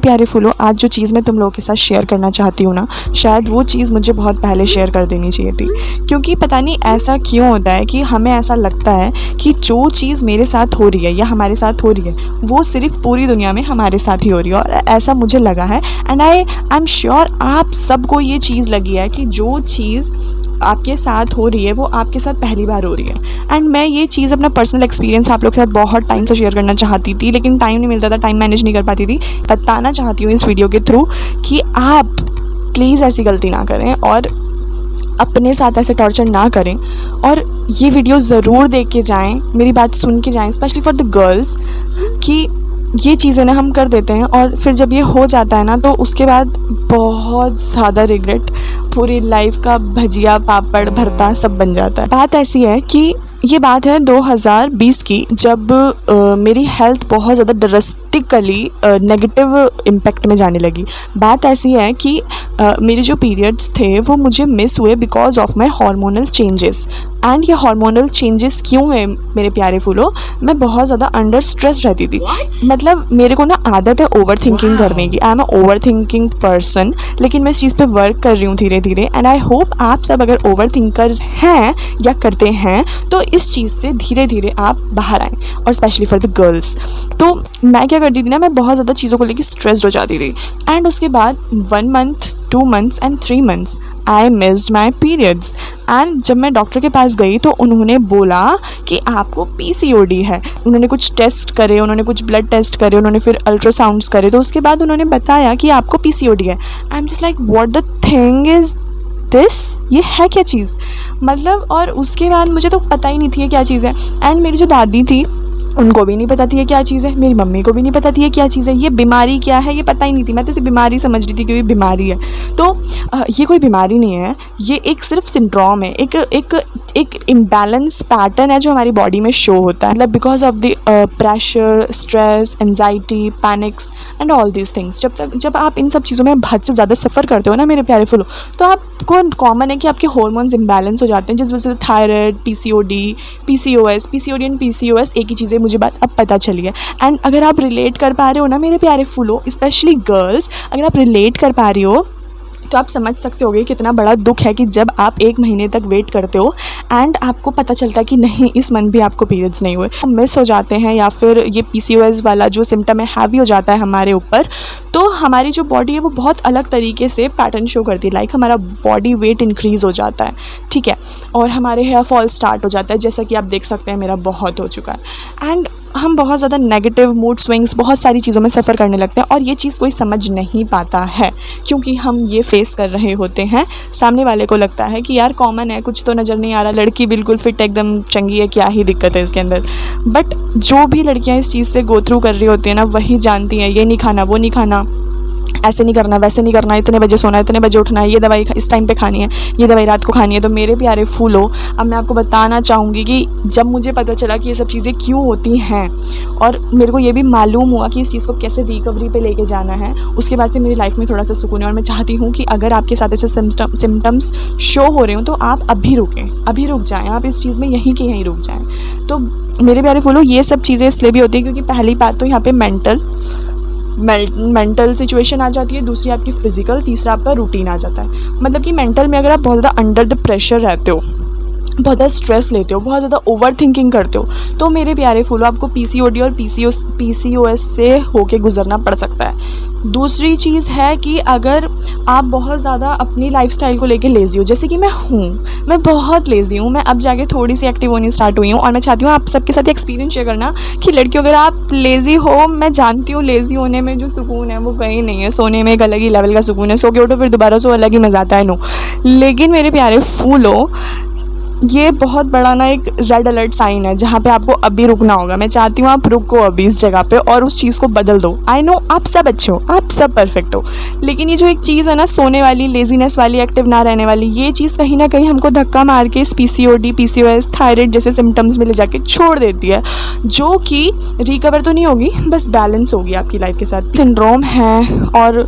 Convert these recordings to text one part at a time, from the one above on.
प्यारे फूलों, आज जो चीज़ मैं तुम लोगों के साथ शेयर करना चाहती हूँ ना, शायद वो चीज़ मुझे बहुत पहले शेयर कर देनी चाहिए थी। क्योंकि पता नहीं ऐसा क्यों होता है कि हमें ऐसा लगता है कि जो चीज़ मेरे साथ हो रही है या हमारे साथ हो रही है वो सिर्फ पूरी दुनिया में हमारे साथ ही हो रही है, और ऐसा मुझे लगा है। एंड आई एम श्योर आप सबको ये चीज़ लगी है कि जो चीज़ आपके साथ हो रही है वो आपके साथ पहली बार हो रही है। एंड मैं ये चीज़ अपना पर्सनल एक्सपीरियंस आप लोग के साथ बहुत टाइम से शेयर करना चाहती थी, लेकिन टाइम नहीं मिलता था, टाइम मैनेज नहीं कर पाती थी। बताना चाहती हूँ इस वीडियो के थ्रू कि आप प्लीज़ ऐसी गलती ना करें और अपने साथ ऐसे टॉर्चर ना करें, और ये वीडियो ज़रूर देख के जाएँ, मेरी बात सुन के जाएँ, स्पेशली फॉर द गर्ल्स, कि ये चीज़ें ना हम कर देते हैं और फिर जब ये हो जाता है ना तो उसके बाद बहुत ज़्यादा रिग्रेट, पूरी लाइफ का भजिया पापड़ भरता सब बन जाता है। बात ऐसी है कि ये बात है 2020 की, जब मेरी हेल्थ बहुत ज़्यादा ड्रास्टिकली नेगेटिव इम्पैक्ट में जाने लगी। बात ऐसी है कि मेरे जो पीरियड्स थे वो मुझे मिस हुए because of my hormonal changes. And ये हार्मोनल चेंजेस क्यों है मेरे प्यारे फूलों, मैं बहुत ज़्यादा अंडर स्ट्रेस रहती थी। मतलब मेरे को ना आदत है ओवर थिंकिंग करने की, I am a over thinking person, लेकिन मैं इस चीज़ पे वर्क कर रही हूँ धीरे धीरे। एंड आई होप आप सब अगर ओवर थिंकर्स हैं या करते हैं तो इस चीज़ से धीरे धीरे आप बाहर आएँ, और स्पेशली फॉर द गर्ल्स। तो मैं क्या करती थी ना, मैं बहुत ज़्यादा चीज़ों को लेकर स्ट्रेस्ड हो जाती थी। एंड उसके बाद 1 month 2 months and 3 months I missed my periods. And जब मैं डॉक्टर के पास गई तो उन्होंने बोला कि आपको PCOD है। उन्होंने कुछ टेस्ट करे, उन्होंने कुछ ब्लड टेस्ट करे, उन्होंने फिर अल्ट्रासाउंड्स करे, तो उसके बाद उन्होंने बताया कि आपको PCOD है। I am just like what the thing is this, ये है क्या चीज़, मतलब। और उसके बाद मुझे तो पता ही नहीं थी ये क्या चीज़ है। एंड मेरी जो दादी थी उनको भी नहीं पता थी ये क्या चीज़ है, मेरी मम्मी को भी नहीं पता थी ये क्या चीज़ है, ये बीमारी क्या है ये पता ही नहीं थी। मैं तो इसे बीमारी समझ रही थी कि ये बीमारी है। तो ये कोई बीमारी नहीं है, ये एक सिर्फ सिंड्रोम है, एक इम्बैलेंस पैटर्न है जो हमारी बॉडी में शो होता है, मतलब because of the pressure, stress, anxiety, panics and all these things. जब आप इन सब चीज़ों में हद से ज़्यादा सफ़र करते हो ना मेरे प्यारे फूलों, तो आपको कॉमन है कि आपके हार्मोन्स इम्बैलेंस हो जाते हैं, जिस वजह से थायराइड, PCOD एंड PCOS एक ही चीज़ें, मुझे बात अब पता चली है। एंड अगर आप रिलेट कर पा रहे हो ना मेरे प्यारे फूलों, स्पेशली गर्ल्स, अगर आप रिलेट कर पा रही हो तो आप समझ सकते होगे कितना बड़ा दुख है कि जब आप 1 महीने तक वेट करते हो एंड आपको पता चलता है कि नहीं इस मंथ भी आपको पीरियड्स नहीं हुए, मिस हो जाते हैं, या फिर ये PCOS वाला जो सिम्टम है हैवी हो जाता है हमारे ऊपर, तो हमारी जो बॉडी है वो बहुत अलग तरीके से पैटर्न शो करती है। लाइक हमारा बॉडी वेट इंक्रीज़ हो जाता है, ठीक है, और हमारे हेयर फॉल स्टार्ट हो जाता है, जैसा कि आप देख सकते हैं मेरा बहुत हो चुका है। एंड हम बहुत ज़्यादा नेगेटिव मूड स्विंग्स, बहुत सारी चीज़ों में सफ़र करने लगते हैं, और ये चीज़ कोई समझ नहीं पाता है क्योंकि हम ये फेस कर रहे होते हैं। सामने वाले को लगता है कि यार कॉमन है, कुछ तो नज़र नहीं आ रहा, लड़की बिल्कुल फिट एकदम चंगी है, क्या ही दिक्कत है इसके अंदर। बट जो भी लड़कियां इस चीज़ से गो थ्रू कर रही होती हैं ना, वही जानती हैं ये नहीं खाना, वो नहीं खाना, ऐसे नहीं करना, वैसे नहीं करना, इतने बजे सोना, इतने बजे उठना है, ये दवाई इस टाइम पे खानी है, ये दवाई रात को खानी है। तो मेरे प्यारे फूलों, अब मैं आपको बताना चाहूँगी कि जब मुझे पता चला कि ये सब चीज़ें क्यों होती हैं और मेरे को ये भी मालूम हुआ कि इस चीज़ को कैसे रिकवरी पे लेके जाना है, उसके बाद से मेरी लाइफ में थोड़ा सा सुकून है। और मैं चाहती हूँ कि अगर आपके साथ ऐसे सिम्टम्स शो हो रहे हो तो आप अभी रुकें, अभी रुक जाएँ, आप इस चीज़ में यहीं के यहीं रुक जाएँ। तो मेरे प्यारे फूलों, ये सब चीज़ें इसलिए भी होती है क्योंकि पहली बात तो यहाँ पर मेंटल सिचुएशन आ जाती है, दूसरी आपकी फ़िज़िकल, तीसरा आपका रूटीन आ जाता है। मतलब कि मेंटल में अगर आप बहुत ज़्यादा अंडर द प्रेशर रहते हो, बहुत ज़्यादा स्ट्रेस लेते हो, बहुत ज़्यादा ओवर थिंकिंग करते हो, तो मेरे प्यारे फूलों आपको PCOD और PCOS से होके गुजरना पड़ सकता है। दूसरी चीज़ है कि अगर आप बहुत ज़्यादा अपनी लाइफस्टाइल को लेके लेज़ी हो, जैसे कि मैं बहुत लेज़ी हूँ, मैं अब जाके थोड़ी सी एक्टिव होनी स्टार्ट हुई हूँ, और मैं चाहती हूँ आप सबके साथ एक्सपीरियंस शेयर करना कि लड़कियों अगर आप लेज़ी हो, मैं जानती हूँ लेज़ी होने में जो सुकून है वो कहीं नहीं है, सोने में एक अलग ही लेवल का सुकून है, सो के उठो फिर दोबारा सो, अलग ही मज़ा आता है, नो। लेकिन मेरे प्यारे फूलों, ये बहुत बड़ा ना एक रेड अलर्ट साइन है जहाँ पे आपको अभी रुकना होगा। मैं चाहती हूँ आप रुको अभी इस जगह पे और उस चीज़ को बदल दो। आई नो आप सब अच्छे हो, आप सब परफेक्ट हो, लेकिन ये जो एक चीज़ है ना सोने वाली, लेजीनेस वाली, एक्टिव ना रहने वाली, ये चीज़ कहीं ना कहीं हमको धक्का मार के इस PCOD, PCOS, थायराइड जैसे सिम्टम्स में ले जाके छोड़ देती है, जो कि रिकवर तो नहीं होगी, बस बैलेंस होगी आपकी लाइफ के साथ। सिंड्रोम है और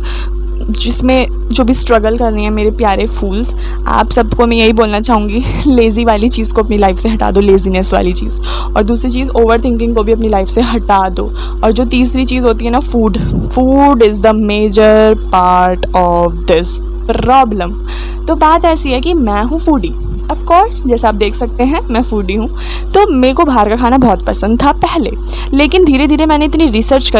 जिसमें जो भी स्ट्रगल कर रही हैं मेरे प्यारे फूल्स, आप सबको मैं यही बोलना चाहूँगी, लेज़ी वाली चीज़ को अपनी लाइफ से हटा दो, लेज़ीनेस वाली चीज़। और दूसरी चीज़, ओवर थिंकिंग को भी अपनी लाइफ से हटा दो। और जो तीसरी चीज़ होती है ना, food is the major part of this problem. तो बात ऐसी है कि मैं हूँ फूडी, ऑफ कोर्स, जैसे आप देख सकते हैं मैं फूडी हूँ। तो मेरे को बाहर का खाना बहुत पसंद था पहले, लेकिन धीरे धीरे मैंने इतनी रिसर्च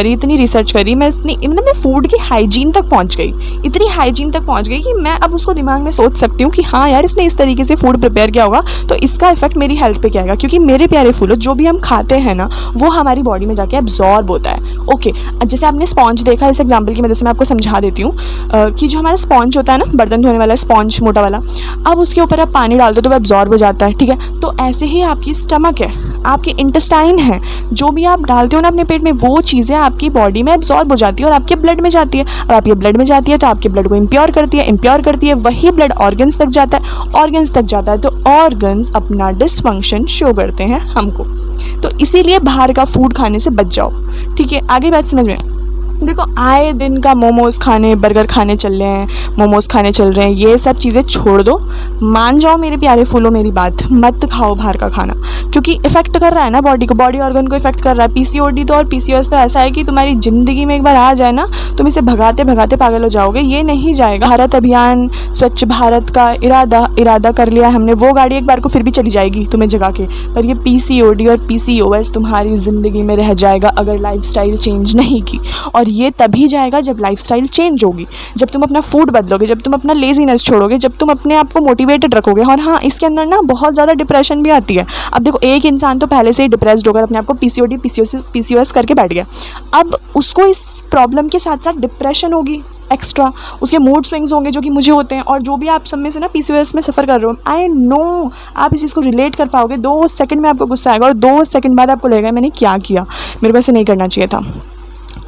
करी, मैं मैं फूड की हाइजीन तक पहुँच गई, इतनी हाइजीन तक पहुँच गई कि मैं अब उसको दिमाग में सोच सकती हूँ कि हाँ यार, इसने इस तरीके से फूड प्रिपेयर किया होगा तो इसका इफेक्ट मेरी हेल्थ पे क्या आएगा। क्योंकि मेरे प्यारे फूलों, जो भी हम खाते हैं ना वो हमारी बॉडी में जाके एब्जॉर्ब होता है। ओके, जैसे आपने स्पॉन्ज देखा, इस एग्जाम्पल की मदद से मैं आपको समझा देती हूँ कि जो हमारा स्पॉन्ज होता है ना, बर्तन धोने वाला स्पॉन्ज मोटा वाला, अब उसके ऊपर आप पानी डाल दो तो वो एब्जॉर्ब हो जाता है, ठीक है। तो ऐसे ही आपकी स्टमक है, आपके इंटेस्टाइन है, जो भी आप डालते हो ना अपने पेट में, वो चीज़ें आपकी बॉडी में एब्जॉर्ब हो जाती है और आपके ब्लड में जाती है। अब आपके ब्लड में जाती है तो आपके ब्लड को इम्प्योर करती है, वही ब्लड ऑर्गन्स तक जाता है, तो ऑर्गन्स अपना डिसफंक्शन शो करते हैं हमको। तो इसीलिए बाहर का फूड खाने से बच जाओ, ठीक है। आगे बात समझ में। देखो, आए दिन का मोमोज़ खाने, बर्गर खाने चल रहे हैं, मोमोज़ खाने चल रहे हैं, ये सब चीज़ें छोड़ दो। मान जाओ मेरे प्यारे फूलों मेरी बात, मत खाओ बाहर का खाना, क्योंकि इफ़ेक्ट कर रहा है ना बॉडी को, बॉडी ऑर्गन को इफ़ेक्ट कर रहा है। पीसीओडी तो और पीसीओएस तो ऐसा है कि तुम्हारी ज़िंदगी में एक बार आ जाए ना, तुम इसे भगाते भगाते पागल हो जाओगे, ये नहीं जाएगा। भारत अभियान, स्वच्छ भारत का इरादा कर लिया हमने, वो गाड़ी एक बार को फिर भी चली जाएगी तुम्हें जगा के, पर ये पीसीओडी और पीसीओएस तुम्हारी ज़िंदगी में रह जाएगा अगर लाइफस्टाइल चेंज नहीं की। और ये तभी जाएगा जब लाइफस्टाइल चेंज होगी, जब तुम अपना फूड बदलोगे, जब तुम अपना लेजीनेस छोड़ोगे, जब तुम अपने आप को मोटिवेटेड रखोगे। और हाँ, इसके अंदर ना बहुत ज़्यादा डिप्रेशन भी आती है। अब देखो, एक इंसान तो पहले से ही डिप्रेस्ड होकर अपने आप को पीसीओडी पीसीओएस करके बैठ गया, अब उसको इस प्रॉब्लम के साथ साथ डिप्रेशन होगी एक्स्ट्रा, उसके मूड स्विंग्स होंगे जो कि मुझे होते हैं। और जो भी आप सब में से ना पीसीओएस में सफ़र कर रहे हो, आई नो आप इस चीज़ को रिलेट कर पाओगे। 2 सेकंड में आपको गुस्सा आएगा और 2 सेकंड बाद आपको लगेगा मैंने क्या किया, मेरे को ऐसे नहीं करना चाहिए था।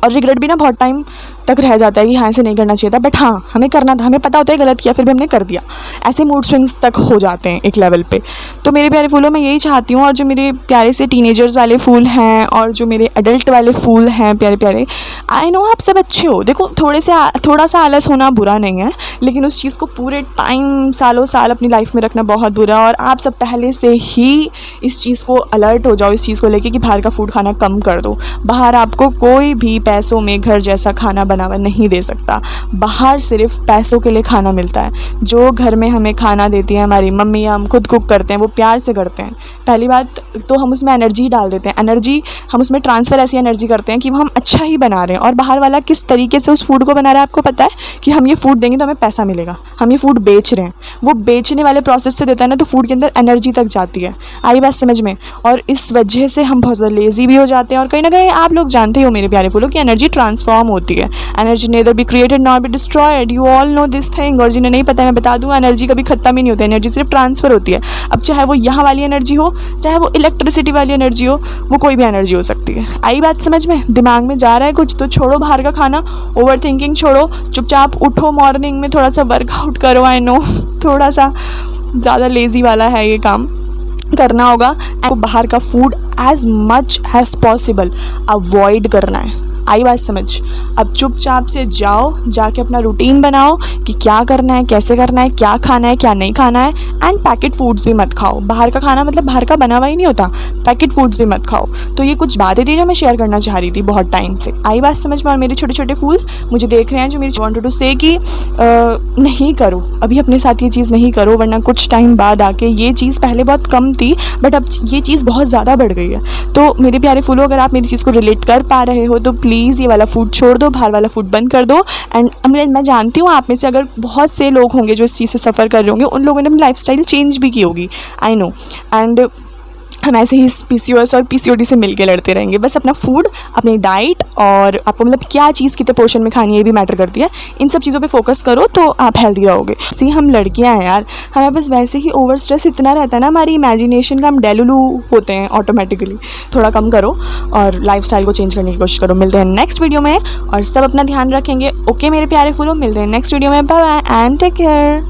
और रिग्रेट भी ना बहुत टाइम तक रह जाता है कि हाँ, ऐसे नहीं करना चाहिए था, बट हाँ हमें करना था, हमें पता होता है गलत किया, फिर भी हमने कर दिया। ऐसे मूड स्विंग्स तक हो जाते हैं एक लेवल पे। तो मेरे प्यारे फूलों, मैं यही चाहती हूँ, और जो मेरे प्यारे से टीनेजर्स वाले फूल हैं और जो मेरे एडल्ट वाले फूल हैं प्यारे प्यारे, आई नो आप सब अच्छे हो। देखो, थोड़ा सा आलस होना बुरा नहीं है, लेकिन उस चीज़ को पूरे टाइम सालों साल अपनी लाइफ में रखना बहुत बुरा है। और आप सब पहले से ही इस चीज़ को अलर्ट हो जाओ, इस चीज़ को लेके कि बाहर का फूड खाना कम कर दो। बाहर आपको कोई भी पैसों में घर जैसा खाना बनावा नहीं दे सकता। बाहर सिर्फ पैसों के लिए खाना मिलता है। जो घर में हमें खाना देती है हमारी मम्मी, हम खुद कुक करते हैं, वो प्यार से करते हैं। पहली बात तो हम उसमें एनर्जी डाल देते हैं, एनर्जी हम उसमें ट्रांसफ़र ऐसी एनर्जी करते हैं कि हम अच्छा ही बना रहे हैं। और बाहर वाला किस तरीके से उस फूड को बना रहा है आपको पता है कि हम ये फूड देंगे तो हमें पैसा मिलेगा, हम ये फूड बेच रहे हैं। वो बेचने वाले प्रोसेस से देता है ना, तो फूड के अंदर एनर्जी तक जाती है। आई बात समझ में। और इस वजह से हम बहुत ज़्यादा लेज़ी भी हो जाते हैं। और कहीं ना कहीं आप लोग जानते हो मेरे प्यारे फूलों कि एनर्जी ट्रांसफॉर्म होती है। Energy nether be created not be destroyed, you all know this thing. और जिन्हें नहीं पता मैं बता दूँ, एनर्जी कभी खत्म ही नहीं होता, एनर्जी सिर्फ ट्रांसफ़र होती है। अब चाहे वो यहाँ वाली एनर्जी हो, चाहे वो इलेक्ट्रिसिटी वाली एनर्जी हो, वो कोई भी एनर्जी हो सकती है। आई बात समझ में। दिमाग में जा रहा है कुछ तो छोड़ो बाहर का खाना, ओवर थिंकिंग छोड़ो, चुपचाप उठो, मॉर्निंग में थोड़ा सा वर्कआउट करो। आई नो थोड़ा सा ज़्यादा लेज़ी वाला है ये काम, करना होगा। आपको बाहर का food as much as possible avoid करना है। आई बात समझ। अब चुपचाप से जाओ, जाके अपना रूटीन बनाओ कि क्या करना है, कैसे करना है, क्या खाना है, क्या नहीं खाना है। एंड पैकेट फूड्स भी मत खाओ। बाहर का खाना मतलब बाहर का बना हुआ ही नहीं होता, पैकेट फूड्स भी मत खाओ। तो ये कुछ बातें थी जो मैं शेयर करना चाह रही थी बहुत टाइम से। आई बात समझ में। और मेरे छोटे छोटे फूल्स मुझे देख रहे हैं जो मेरी वांटेड टू से कि नहीं करो, अभी अपने साथ ये चीज़ नहीं करो, वरना कुछ टाइम बाद आके ये चीज़ पहले बहुत कम थी बट अब ये चीज़ बहुत ज़्यादा बढ़ गई है। तो मेरे प्यारे फूलों, अगर आप मेरी चीज़ को रिलेट कर पा रहे हो तो प्लीज़ ये वाला फूड छोड़ दो, बाहर वाला फूड बंद कर दो। एंड मैं जानती हूँ आप में से अगर बहुत से लोग होंगे जो इस चीज़ से सफ़र कर रहे होंगे, उन लोगों ने अपनी लाइफस्टाइल चेंज भी की होगी, आई नो। एंड हम ऐसे ही पीसीओएस और पीसीओडी से मिलके लड़ते रहेंगे। बस अपना फूड, अपनी डाइट और आपको मतलब क्या चीज़ कितने पोर्शन में खानी है ये भी मैटर करती है। इन सब चीज़ों पे फोकस करो तो आप हेल्दी रहोगे। ऐसे ही हम लड़कियां हैं यार, हमें बस वैसे ही ओवर स्ट्रेस इतना रहता है ना, हमारी इमेजिनेशन का हम डेलुलू होते हैं ऑटोमेटिकली। थोड़ा कम करो और लाइफस्टाइल को चेंज करने की कोशिश करो। मिलते हैं नेक्स्ट वीडियो में और सब अपना ध्यान रखेंगे। ओके मेरे प्यारे फूलों, मिलते हैं नेक्स्ट वीडियो में। Bye bye and take care.